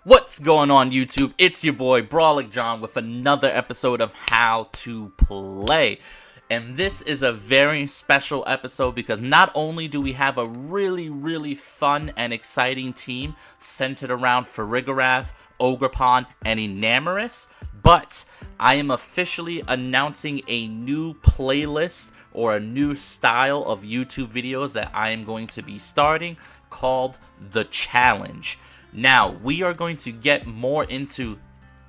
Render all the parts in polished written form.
What's going on YouTube? It's your boy Brawlic John with another episode of How to Play. And this is a very special episode because not only do we have a really fun and exciting team centered around Farigiraf, Ogerpon, and Enamorus, but I am officially announcing a new playlist or a new style of YouTube videos that I am going to be starting called The Challenge. Now, we are going to get more into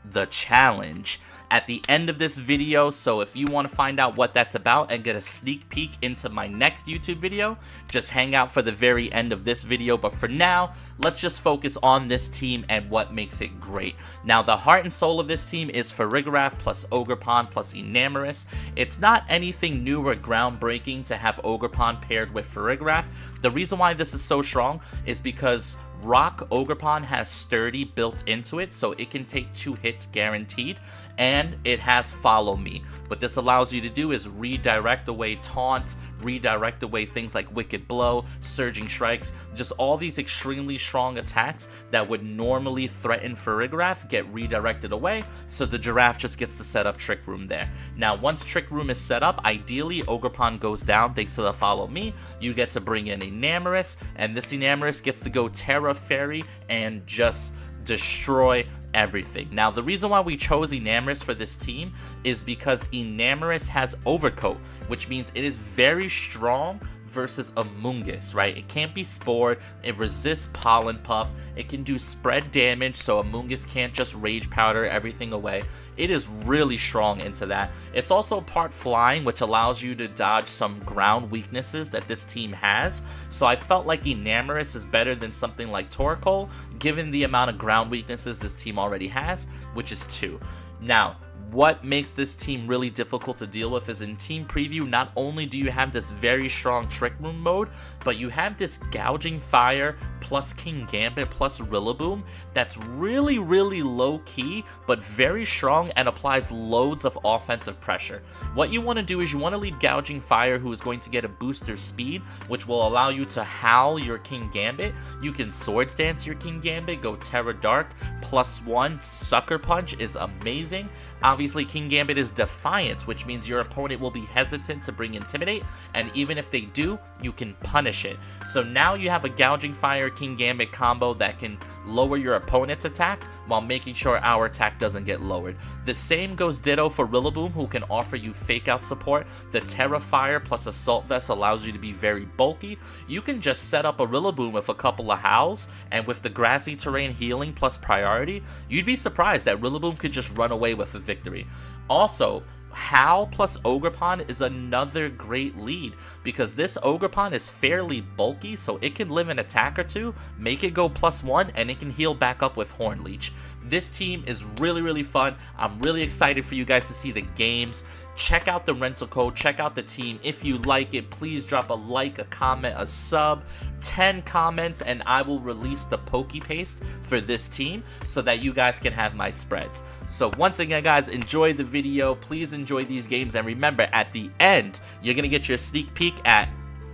the challenge at the end of this video, so if you want to find out what that's about and get a sneak peek into my next YouTube video, just hang out for the very end of this video. But for now, let's just focus on this team and what makes it great. Now, the heart and soul of this team is Farigiraf plus Ogerpon plus Enamorus. It's not anything new or groundbreaking to have Ogerpon paired with Farigiraf. The reason why this is so strong is because Rock Ogerpon has Sturdy built into it, so it can take 2 hits guaranteed, and it has Follow Me. What this allows you to do is redirect away Taunt, redirect away things like Wicked Blow, Surging Strikes, just all these extremely strong attacks that would normally threaten Farigiraf get redirected away, so the Giraffe just gets to set up Trick Room there. Now, once Trick Room is set up, ideally Ogerpon goes down thanks to the Follow Me. You get to bring in Enamorus, and this Enamorus gets to go Terra Fairy and just destroy everything. Now, the reason why we chose Enamorus for this team is because Enamorus has Overcoat, which means it is very strong versus Amoonguss, right? It can't be spored, it resists Pollen Puff, it can do spread damage, so Amoonguss can't just Rage Powder everything away. It is really strong into that. It's also part flying, which allows you to dodge some ground weaknesses that this team has, so I felt like Enamorus is better than something like Torkoal, given the amount of ground weaknesses this team already has, which is 2. Now, what makes this team really difficult to deal with is in Team Preview, not only do you have this very strong Trick Room mode, but you have this Gouging Fire plus Kingambit plus Rillaboom that's really low key, but very strong and applies loads of offensive pressure. What you want to do is you want to lead Gouging Fire, who is going to get a booster speed, which will allow you to howl your Kingambit. You can Swords Dance your Kingambit, go Terra Dark, +1, Sucker Punch is amazing. Obviously, Kingambit is Defiance, which means your opponent will be hesitant to bring Intimidate, and even if they do, you can punish it. So now you have a Gouging Fire Kingambit combo that can lower your opponent's attack while making sure our attack doesn't get lowered. The same goes ditto for Rillaboom, who can offer you Fake Out support. The Terra Fire plus Assault Vest allows you to be very bulky. You can just set up a Rillaboom with a couple of howls, and with the Grassy Terrain healing plus priority, you'd be surprised that Rillaboom could just run away with a victory. Also, Howl plus Ogerpon is another great lead because this Ogerpon is fairly bulky, so it can live an attack or 2, make it go +1, and it can heal back up with Horn Leech. This team is really fun. I'm really excited for you guys to see the games. Check out the rental code, check out the team. If you like it, please drop a like, a comment, a sub, 10 comments, and I will release the Poke Paste for this team so that you guys can have my spreads. So once again, guys, enjoy the video. Please enjoy these games, and remember, at the end, you're going to get your sneak peek at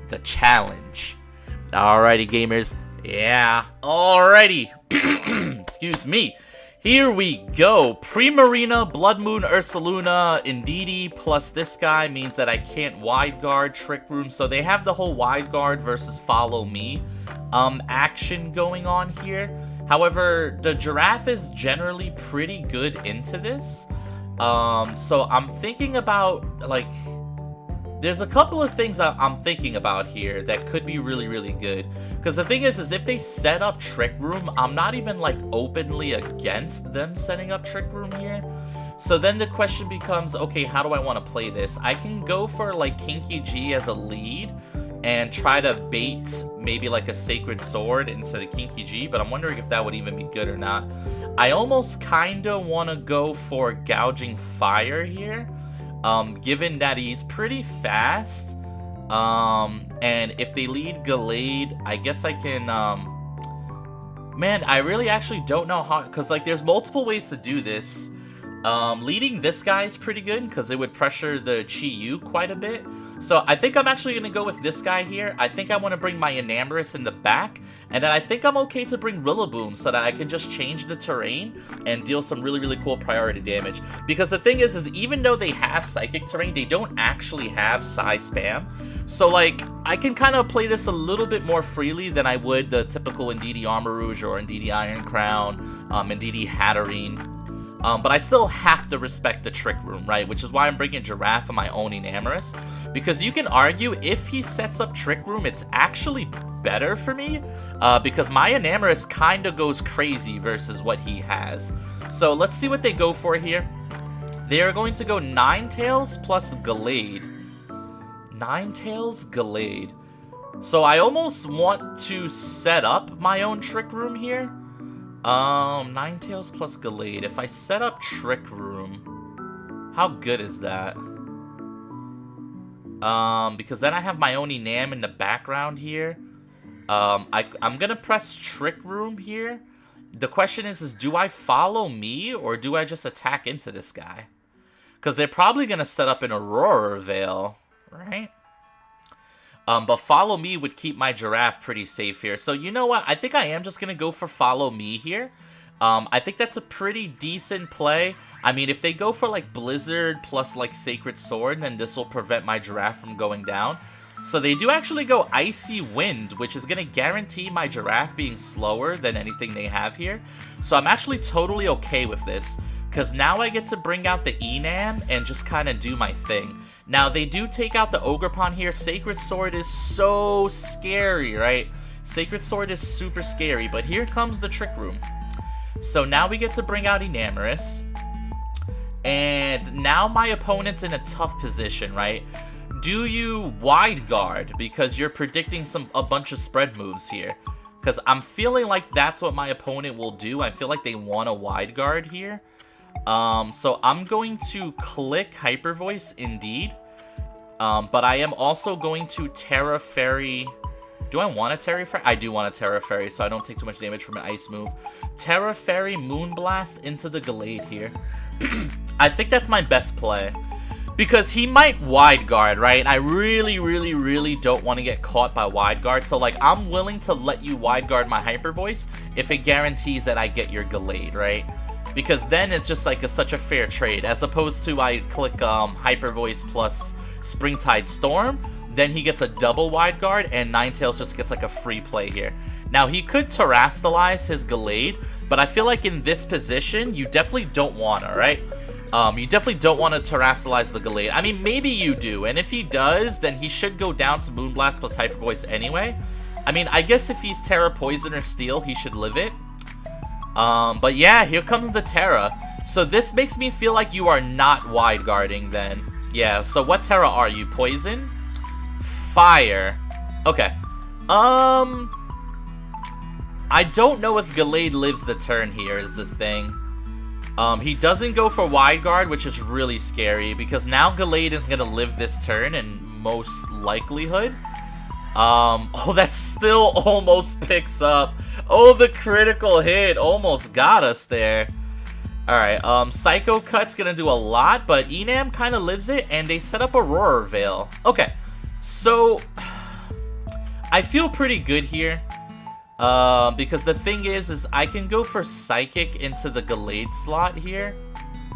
the challenge. Alrighty, gamers. Yeah, alrighty. Excuse me. Here we go. Primarina, Blood Moon, Ursaluna, Indeedee, plus this guy means that I can't wide guard Trick Room. So they have the whole wide guard versus Follow Me action going on here. However, the Giraffe is generally pretty good into this. So I'm thinking about, like, there's a couple of things I'm thinking about here that could be really good. Because the thing is if they set up Trick Room, I'm not even, like, openly against them setting up Trick Room here. So then the question becomes, okay, how do I want to play this? I can go for, like, Kinky G as a lead and try to bait maybe, like, a Sacred Sword into the Kinky G, but I'm wondering if that would even be good or not. I almost kind of want to go for Gouging Fire here. Given that he's pretty fast, and if they lead Gallade, I guess I can, man, I really actually don't know how, because, like, there's multiple ways to do this. Leading this guy is pretty good, because it would pressure the Chi-Yu quite a bit, So I think I'm actually going to go with this guy here. I think I want to bring my Enamorus in the back. And then I think I'm okay to bring Rillaboom so that I can just change the terrain and deal some really, really cool priority damage. Because the thing is even though they have Psychic terrain, they don't actually have Psy Spam. So, like, I can kind of play this a little bit more freely than I would the typical Indeedee Armarouge or Indeedee Iron Crown, Indeedee Hatterene. But I still have to respect the Trick Room, right? Which is why I'm bringing Giraffe and my own Enamorus. Because you can argue if he sets up Trick Room, it's actually better for me. Because my Enamorus kind of goes crazy versus what he has. So let's see what they go for here. They are going to go Ninetales plus Gallade. Ninetales, Gallade. So I almost want to set up my own Trick Room here. Ninetales plus Gallade. If I set up Trick Room, how good is that? Because then I have my own Enam in the background here. I'm gonna press Trick Room here. The question is do I follow me or do I just attack into this guy? Because they're probably gonna set up an Aurora Veil, right? But Follow Me would keep my Giraffe pretty safe here. So you know what? I think I am just going to go for Follow Me here. I think that's a pretty decent play. I mean, if they go for like Blizzard plus like Sacred Sword, then this will prevent my Giraffe from going down. So they do actually go Icy Wind, which is going to guarantee my Giraffe being slower than anything they have here. So I'm actually totally okay with this. Because now I get to bring out the Enam and just kind of do my thing. Now, they do take out the Ogerpon here. Sacred Sword is so scary, right? Sacred Sword is super scary, but here comes the Trick Room. So now we get to bring out Enamorus. And now my opponent's in a tough position, right? Do you Wide Guard? Because you're predicting a bunch of spread moves here. Because I'm feeling like that's what my opponent will do. I feel like they want a Wide Guard here. So I'm going to click Hyper Voice indeed. But I am also going to Terra Fairy. Do I want a Terra Fairy? I do want a Terra Fairy, so I don't take too much damage from an ice move. Terra Fairy Moonblast into the Gallade here. I think that's my best play. Because he might Wide Guard, right? And I really, really, really don't want to get caught by Wide Guard. So, like, I'm willing to let you Wide Guard my Hyper Voice if it guarantees that I get your Gallade, right? Because then it's just like such a fair trade. As opposed to I click Hyper Voice plus Springtide Storm, then he gets a double Wide Guard, and Ninetales just gets like a free play here. Now, he could Terrastalize his Gallade, but I feel like in this position, you definitely don't want to, right? You definitely don't want to Terrastalize the Gallade. I mean, maybe you do, and if he does, then he should go down to Moonblast plus Hyper Voice anyway. I mean, I guess if he's Terra, Poison, or Steel, he should live it. But yeah, here comes the Terra. So this makes me feel like you are not Wide Guarding then. Yeah, so what Terra are you? Poison? Fire. Okay. I don't know if Gallade lives the turn here is the thing. He doesn't go for Wide Guard, which is really scary, because now Gallade is going to live this turn in most likelihood. Oh, that still almost picks up. Oh, the critical hit almost got us there. Alright, Psycho Cut's gonna do a lot, but Enam kind of lives it, and they set up Aurora Veil. Okay, so I feel pretty good here. Because the thing is I can go for Psychic into the Gallade slot here.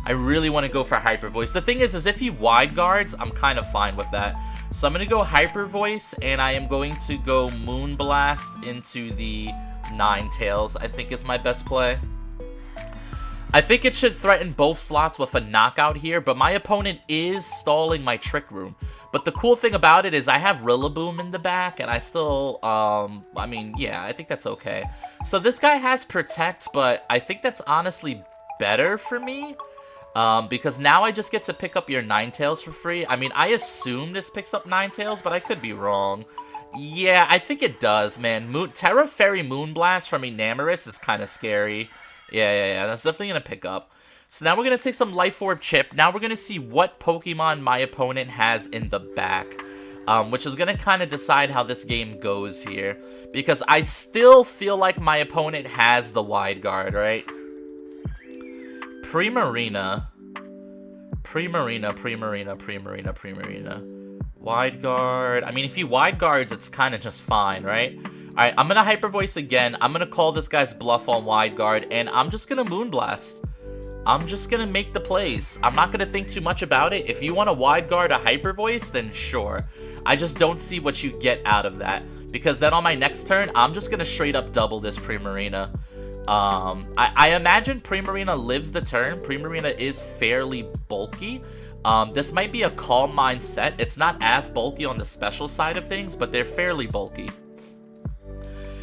I really want to go for Hyper Voice. The thing is if he Wide Guards, I'm kind of fine with that. So I'm going to go Hyper Voice, and I am going to go Moonblast into the Ninetales. I think is my best play. I think it should threaten both slots with a knockout here, but my opponent is stalling my Trick Room. But the cool thing about it is I have Rillaboom in the back, and I still, I mean, yeah, I think that's okay. So this guy has Protect, but I think that's honestly better for me. Because now I just get to pick up your Ninetales for free. I mean, I assume this picks up Ninetales, but I could be wrong. Yeah, I think it does, man. Terra Fairy Moonblast from Enamorus is kind of scary. Yeah, that's definitely going to pick up. So now we're going to take some Life Orb Chip. Now we're going to see what Pokemon my opponent has in the back. Which is going to kind of decide how this game goes here. Because I still feel like my opponent has the Wide Guard, right? Primarina. Wide guard. I mean, if he wide guards, it's kind of just fine, right? Alright, I'm gonna Hyper Voice again. I'm gonna call this guy's bluff on wide guard, and I'm just gonna Moonblast. I'm just gonna make the plays. I'm not gonna think too much about it. If you want to wide guard a Hyper Voice, then sure. I just don't see what you get out of that. Because then on my next turn, I'm just gonna straight up double this Primarina. I imagine Primarina lives the turn. Primarina is fairly bulky. This might be a Calm Mind set. It's not as bulky on the special side of things, but they're fairly bulky.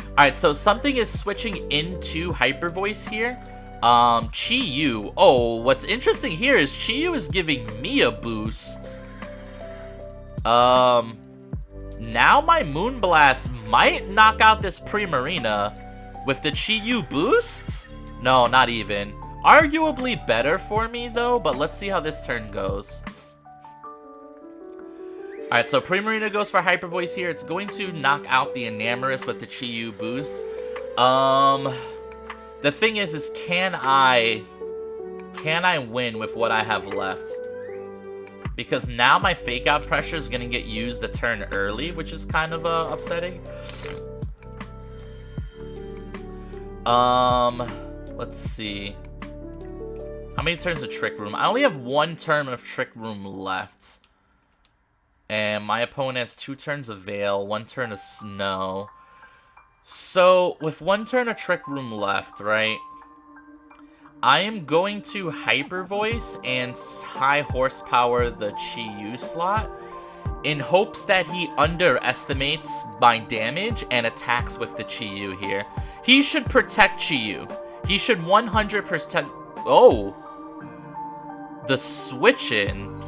Alright, so something is switching into Hyper Voice here. Chi-Yu. Oh, what's interesting here is Chi-Yu is giving me a boost. Now my Moonblast might knock out this Primarina with the Chi-Yu boost? No, not even. Arguably better for me, though, but let's see how this turn goes. Alright, so Primarina goes for Hyper Voice here. It's going to knock out the Enamorus with the Chi-Yu boost. The thing is can I win with what I have left? Because now my Fake Out Pressure is going to get used a turn early, which is kind of upsetting. Let's see. How many turns of Trick Room? I only have 1 turn of Trick Room left. And my opponent has 2 turns of Veil, 1 turn of Snow. So, with 1 turn of Trick Room left, right? I am going to Hyper Voice and High Horsepower the Chi-Yu slot in hopes that he underestimates my damage and attacks with the Chi-Yu here. He should protect Chi-Yu. He should 100%... Oh! The switch-in.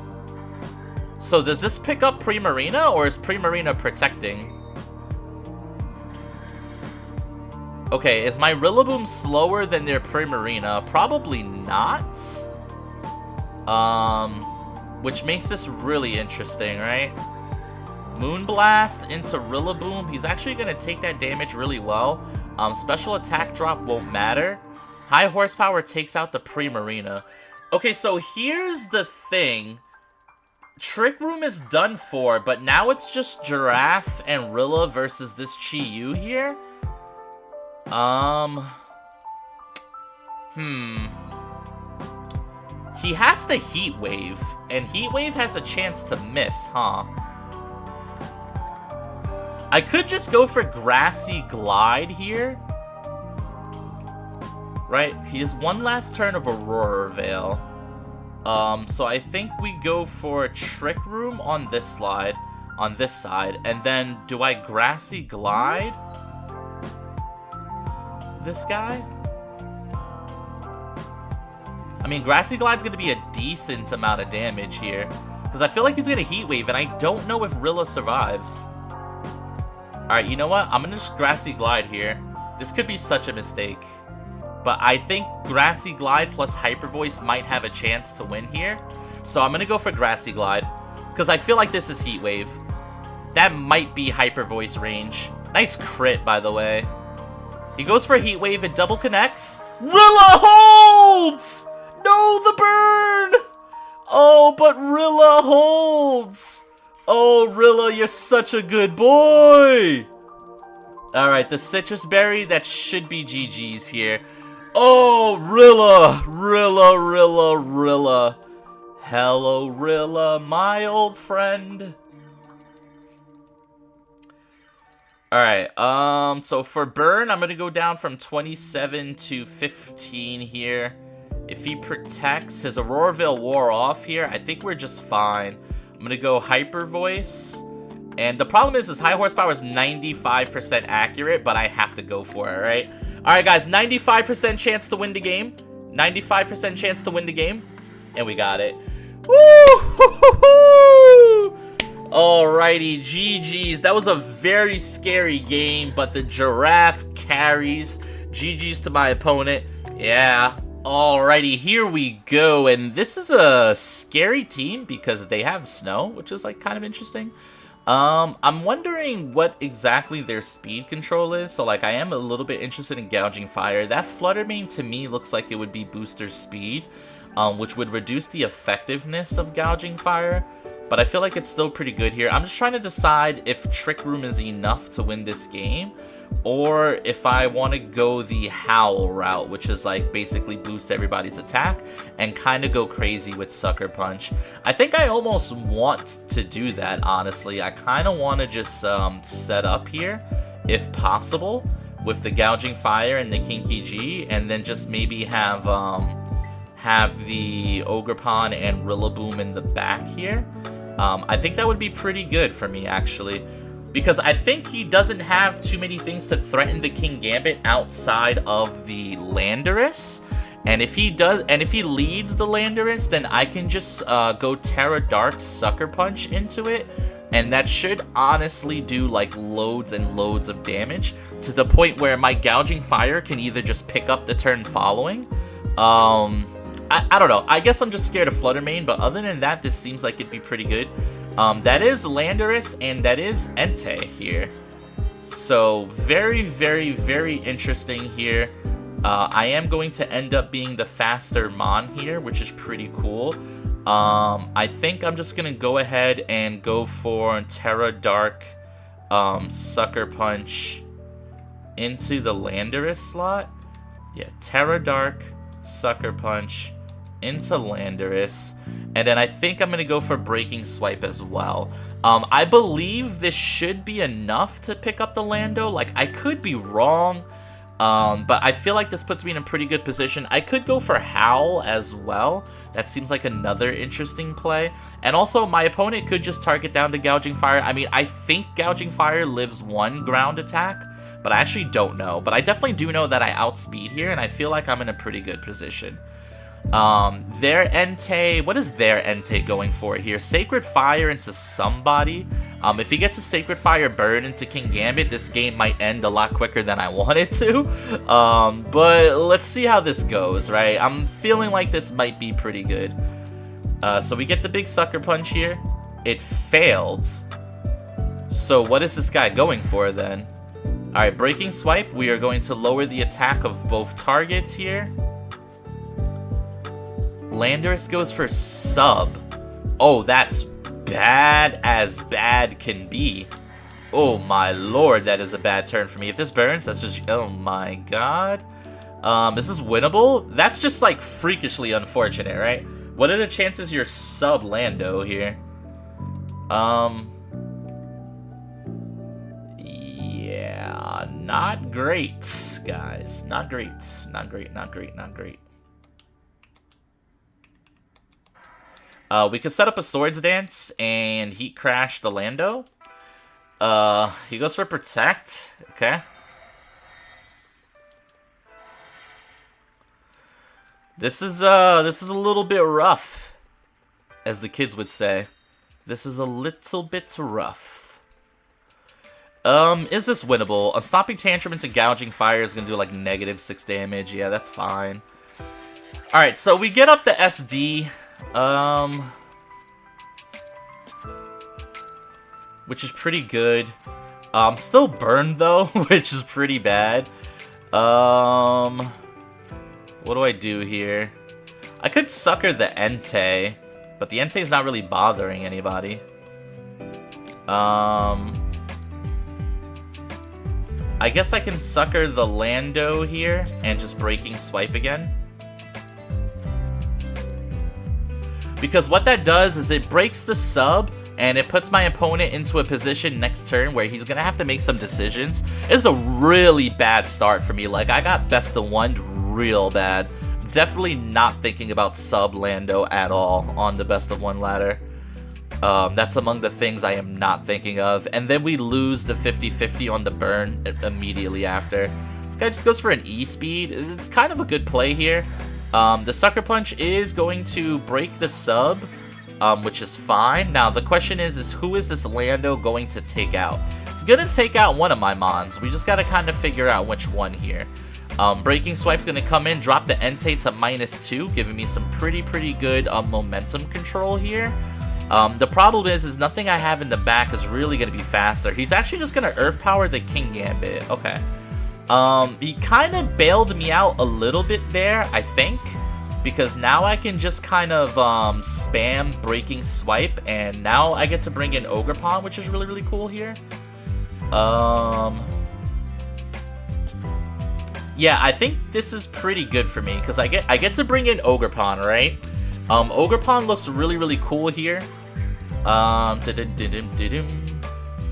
So does this pick up Primarina, or is Primarina protecting? Okay, is my Rillaboom slower than their Primarina? Probably not. Which makes this really interesting, right? Moonblast into Rillaboom. He's actually going to take that damage really well. Special attack drop won't matter. High Horsepower takes out the Primarina. Okay, so here's the thing. Trick Room is done for, but now it's just Giraffe and Rilla versus this Chi-Yu here. He has the Heat Wave, and Heat Wave has a chance to miss, huh? I could just go for Grassy Glide here. Right, he has 1 last turn of Aurora Veil. So I think we go for Trick Room on this slide, on this side, and then do I Grassy Glide this guy? I mean, Grassy Glide's going to be a decent amount of damage here, because I feel like he's going to Heat Wave, and I don't know if Rilla survives. Alright, you know what? I'm going to just Grassy Glide here. This could be such a mistake. But I think Grassy Glide plus Hyper Voice might have a chance to win here. So I'm going to go for Grassy Glide. Because I feel like this is Heat Wave. That might be Hyper Voice range. Nice crit, by the way. He goes for Heat Wave. It double connects. Rilla holds! No, the burn! Oh, but Rilla holds! Oh, Rilla, you're such a good boy! Alright, the Citrus Berry, that should be GG's here. Oh, Rilla! Rilla, Rilla, Rilla. Hello, Rilla, my old friend. Alright, so for burn, I'm gonna go down from 27 to 15 here. If he protects, his Aurora Veil wore off here, I think we're just fine. I'm gonna go Hyper Voice. And the problem is his High Horsepower is 95% accurate, but I have to go for it, right? Alright, guys, 95% chance to win the game. 95% chance to win the game. And we got it. Woo! Alrighty, GG's. That was a very scary game, but the Giraffe carries. GG's to my opponent. Yeah. Alrighty, here we go. And this is a scary team because they have Snow, which is, like, kind of interesting. I'm wondering what exactly their speed control is. So, like, I am a little bit interested in Gouging Fire. That Flutter Mane, to me, looks like it would be booster speed, which would reduce the effectiveness of Gouging Fire. but I feel like it's still pretty good here. I'm just trying to decide if Trick Room is enough to win this game, or if I want to go the Howl route, which is like basically boost everybody's attack and kind of go crazy with Sucker Punch. I think I almost want to do that, honestly. I kind of want to just set up here, if possible, with the Gouging Fire and the Kinky G, and then just maybe have the Ogerpon and Rillaboom in the back here. I think that would be pretty good for me, actually. Because I think he doesn't have too many things to threaten the King Gambit outside of the Landorus. And if he does, and if he leads the Landorus, then I can just go Terra Dark Sucker Punch into it. And that should honestly do like loads and loads of damage, to the point where my Gouging Fire can either just pick up the turn following. I don't know. I guess I'm just scared of Flutter Mane, but other than that, this seems like it'd be pretty good. That is Landorus, and that is Entei here. So, very, very, very interesting here. I am going to end up being the faster Mon here, which is pretty cool. I think I'm just going to go ahead and go for Terra Dark Sucker Punch into the Landorus slot. Yeah, Terra Dark Sucker Punch into Landorus, and then I think I'm going to go for Breaking Swipe as well. I believe this should be enough to pick up the Lando. Like, I could be wrong, but I feel like this puts me in a pretty good position. I could go for Howl as well. That seems like another interesting play. And also, my opponent could just target down to Gouging Fire. I mean, I think Gouging Fire lives 1 ground attack, but I actually don't know. But I definitely do know that I outspeed here, and I feel like I'm in a pretty good position. Their Entei, what is their Entei going for here? Sacred Fire into somebody. If he gets a Sacred Fire burn into King Gambit, this game might end a lot quicker than I want it to. But let's see how this goes, right? I'm feeling like this might be pretty good. So we get the big Sucker Punch here. It failed. So what is this guy going for then? Alright, Breaking Swipe. We are going to lower the attack of both targets here. Landorus goes for sub. Oh, that's bad as bad can be. Oh my lord, that is a bad turn for me. If this burns, that's just... Oh my god. Is this winnable? That's just like freakishly unfortunate, right? What are the chances you're sub Lando here? Yeah, not great, guys. Not great. Not great, not great, not great. We could set up a Swords Dance and Heat Crash the Lando. He goes for Protect. Okay. This is a little bit rough, as the kids would say. This is a little bit rough. Is this winnable? A Stomping Tantrum into Gouging Fire is gonna do like -6 damage. Yeah, that's fine. Alright, so we get up the SD. Which is pretty good. Still burned though, which is pretty bad. What do I do here? I could sucker the Entei, but the Entei is not really bothering anybody. I guess I can sucker the Lando here and just Breaking Swipe again. Because what that does is it breaks the sub, and it puts my opponent into a position next turn where he's going to have to make some decisions. It's a really bad start for me. Like, I got best of 1 real bad. Definitely not thinking about sub Lando at all on the best of 1 ladder. That's among the things I am not thinking of. And then we lose the 50-50 on the burn immediately after. This guy just goes for an E-speed. It's kind of a good play here. The Sucker Punch is going to break the sub, which is fine. Now, the question is who is this Lando going to take out? It's going to take out one of my Mons. We just got to kind of figure out which one here. Breaking Swipe's going to come in, drop the Entei to -2, giving me some pretty good momentum control here. The problem is nothing I have in the back is really going to be faster. He's actually just going to Earth Power the King Gambit. Okay. He kind of bailed me out a little bit there, I think. because now I can just kind of spam Breaking Swipe, and now I get to bring in Ogerpon, which is really cool here. Yeah, I think this is pretty good for me because I get to bring in Ogerpon, right? Ogerpon looks really cool here.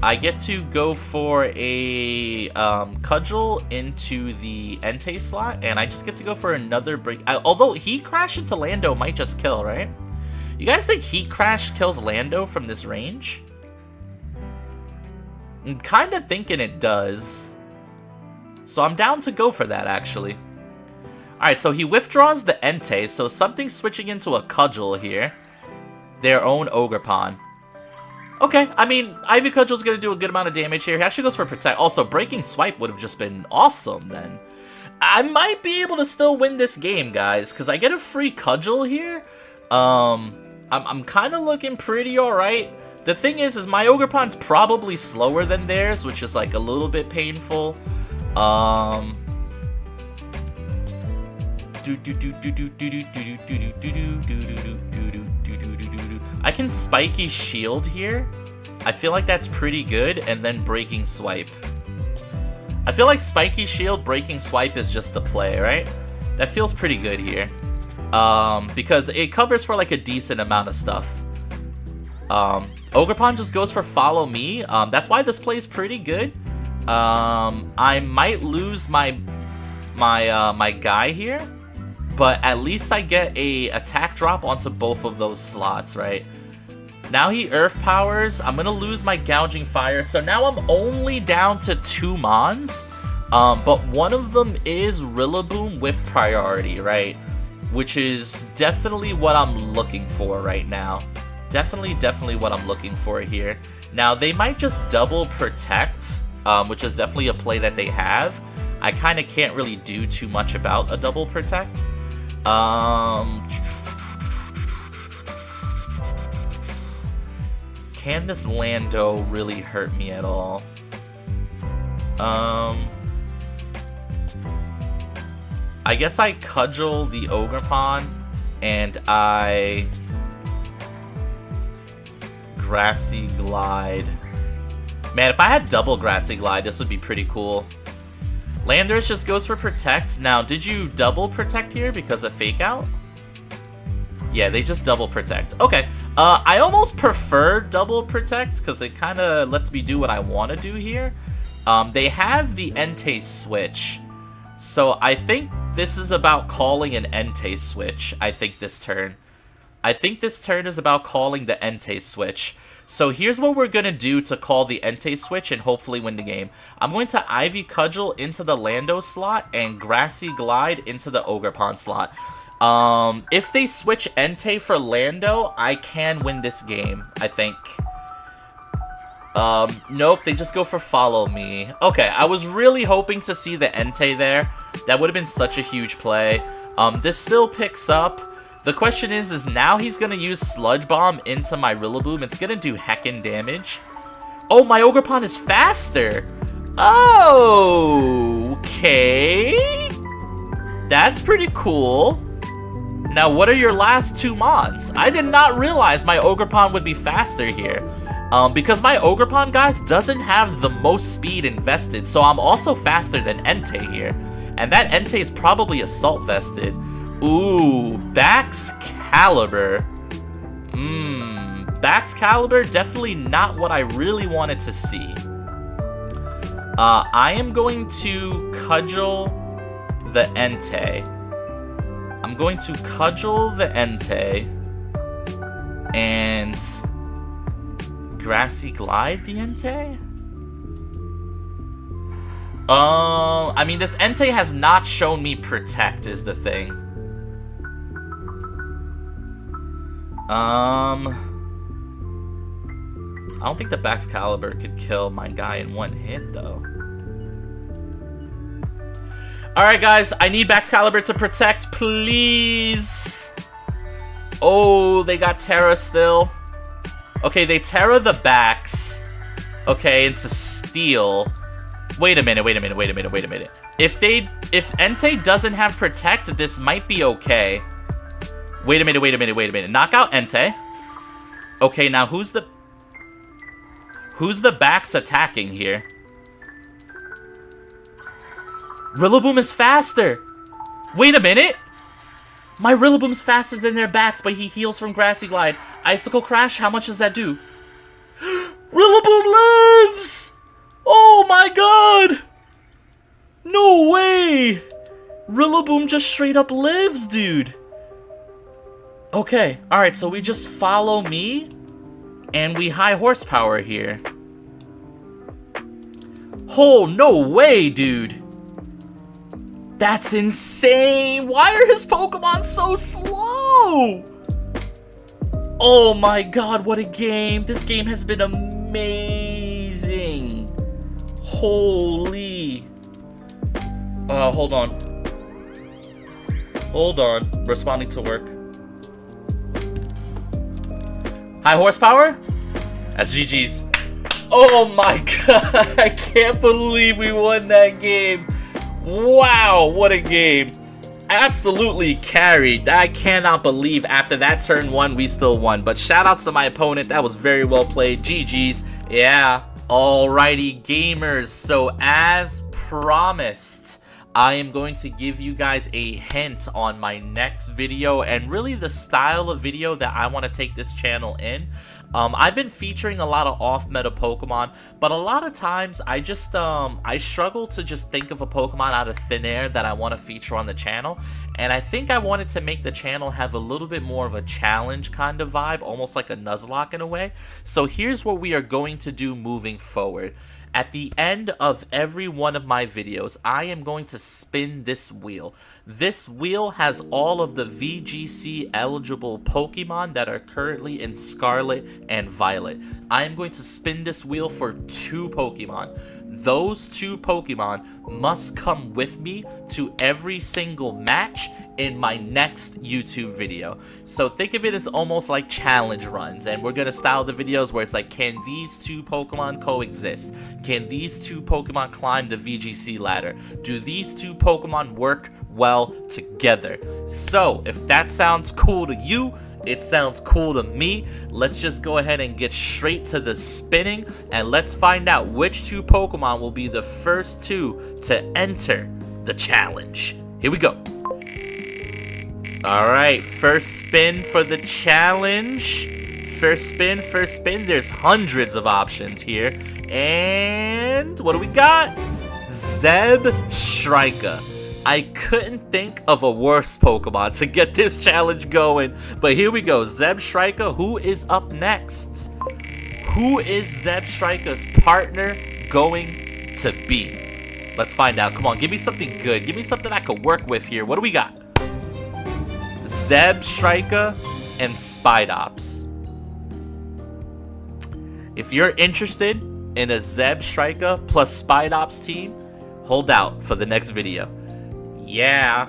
I get to go for a Cudgel into the Entei slot, and I just get to go for another break. Although Heat Crash into Lando might just kill, right? You guys think Heat Crash kills Lando from this range? I'm kind of thinking it does. So I'm down to go for that, actually. Alright, so he withdraws the Entei, so something's switching into a Cudgel here. Their own Ogerpon. Okay, I mean, Ivy Cudgel's gonna do a good amount of damage here. He actually goes for Protect. Also, Breaking Swipe would have just been awesome, then. I might be able to still win this game, guys, because I get a free Cudgel here. I'm kind of looking pretty alright. The thing is my Ogerpon's probably slower than theirs, which is, like, a little bit painful. I can Spiky Shield here. I feel like that's pretty good, and then Breaking Swipe. I feel like Spiky Shield, Breaking Swipe is just the play, right? That feels pretty good here. Because it covers for like a decent amount of stuff. Ogerpon just goes for Follow Me. That's why this play is pretty good. I might lose my guy here. But at least I get a attack drop onto both of those slots, right? Now he Earth Powers. I'm going to lose my Gouging Fire. So now I'm only down to 2 Mons. But one of them is Rillaboom with priority, right? Which is definitely what I'm looking for right now. Definitely what I'm looking for here. Now, they might just double Protect, which is definitely a play that they have. I kind of can't really do too much about a double Protect. Can this Lando really hurt me at all? I guess I Cudgel the Ogerpon, and I Grassy Glide. Man, if I had double Grassy Glide, this would be pretty cool. Landorus just goes for Protect. Now, did you double Protect here because of Fake Out? Yeah, they just double Protect. Okay, I almost prefer double Protect because it kind of lets me do what I want to do here. They have the Entei switch. So I think this is about calling an Entei switch, I think this turn. I think this turn is about calling the Entei switch. So here's what we're going to do to call the Entei switch and hopefully win the game. I'm going to Ivy Cudgel into the Lando slot and Grassy Glide into the Ogerpon slot. If they switch Entei for Lando, I can win this game, I think. Nope, they just go for Follow Me. Okay, I was really hoping to see the Entei there. That would have been such a huge play. This still picks up. The question is now he's gonna use Sludge Bomb into my Rillaboom. It's gonna do heckin' damage. Oh, my Ogerpon is faster! Oh, okay. That's pretty cool. Now, what are your last 2 Mons? I did not realize my Ogerpon would be faster here. Because my Ogerpon, guys, doesn't have the most speed invested, so I'm also faster than Entei here. And that Entei is probably Assault vested. Ooh, Baxcalibur. Baxcalibur, definitely not what I really wanted to see. I am going to Cudgel the Entei. I'm going to Cudgel the Entei. And Grassy Glide the Entei? I mean, this Entei has not shown me Protect is the thing. I don't think the Baxcalibur could kill my guy in 1 hit, though. Alright, guys, I need Baxcalibur to Protect, please. Oh, they got Terra still. Okay, they Terra the Bax. Okay, it's a steal. Wait a minute. If Entei doesn't have Protect, this might be okay. Wait a minute, wait a minute, wait a minute. Knock out Entei. Okay, now who's the backs attacking here? Rillaboom is faster. Wait a minute. My Rillaboom's faster than their backs, but he heals from Grassy Glide. Icicle Crash, how much does that do? Rillaboom lives! Oh my god! No way! Rillaboom just straight up lives, dude. Okay, alright, so we just follow me, and we high horsepower here. Oh, no way, dude. That's insane! Why are his Pokemon so slow? Oh my god, what a game. This game has been amazing. Holy. Hold on. Hold on. Responding to work. High horsepower? That's GG's. Oh my god. I can't believe we won that game. Wow, what a game. Absolutely carried. I cannot believe after that turn 1 we still won. But shout outs to my opponent. That was very well played. GG's. Yeah. Alrighty, gamers. So as promised, I am going to give you guys a hint on my next video and really the style of video that I want to take this channel in. I've been featuring a lot of off-meta Pokemon, but a lot of times I just, I struggle to just think of a Pokemon out of thin air that I want to feature on the channel, and I think I wanted to make the channel have a little bit more of a challenge kind of vibe, almost like a Nuzlocke in a way. So here's what we are going to do moving forward. At the end of every one of my videos, I am going to spin this wheel. This wheel has all of the VGC eligible Pokemon that are currently in Scarlet and Violet. I am going to spin this wheel for 2 Pokemon. Those 2 Pokemon must come with me to every single match in my next YouTube video. So think of it as almost like challenge runs, and we're gonna style the videos where it's like, can these 2 Pokemon coexist? Can these 2 Pokemon climb the VGC ladder? Do these 2 Pokemon work well together? So if that sounds cool to you, it sounds cool to me. Let's just go ahead and get straight to the spinning, and let's find out which 2 Pokemon will be the first 2 to enter the challenge. Here we go. Alright, first spin for the challenge. First spin, first spin. There's hundreds of options here. And what do we got? Zebstrika. I couldn't think of a worse Pokemon to get this challenge going. But here we go. Zebstrika, who is up next? Who is Zebstrika's partner going to be? Let's find out. Come on, give me something good. Give me something I could work with here. What do we got? Zebstrika and Spidops. If you're interested in a Zebstrika plus Spidops team, hold out for the next video. Yeah,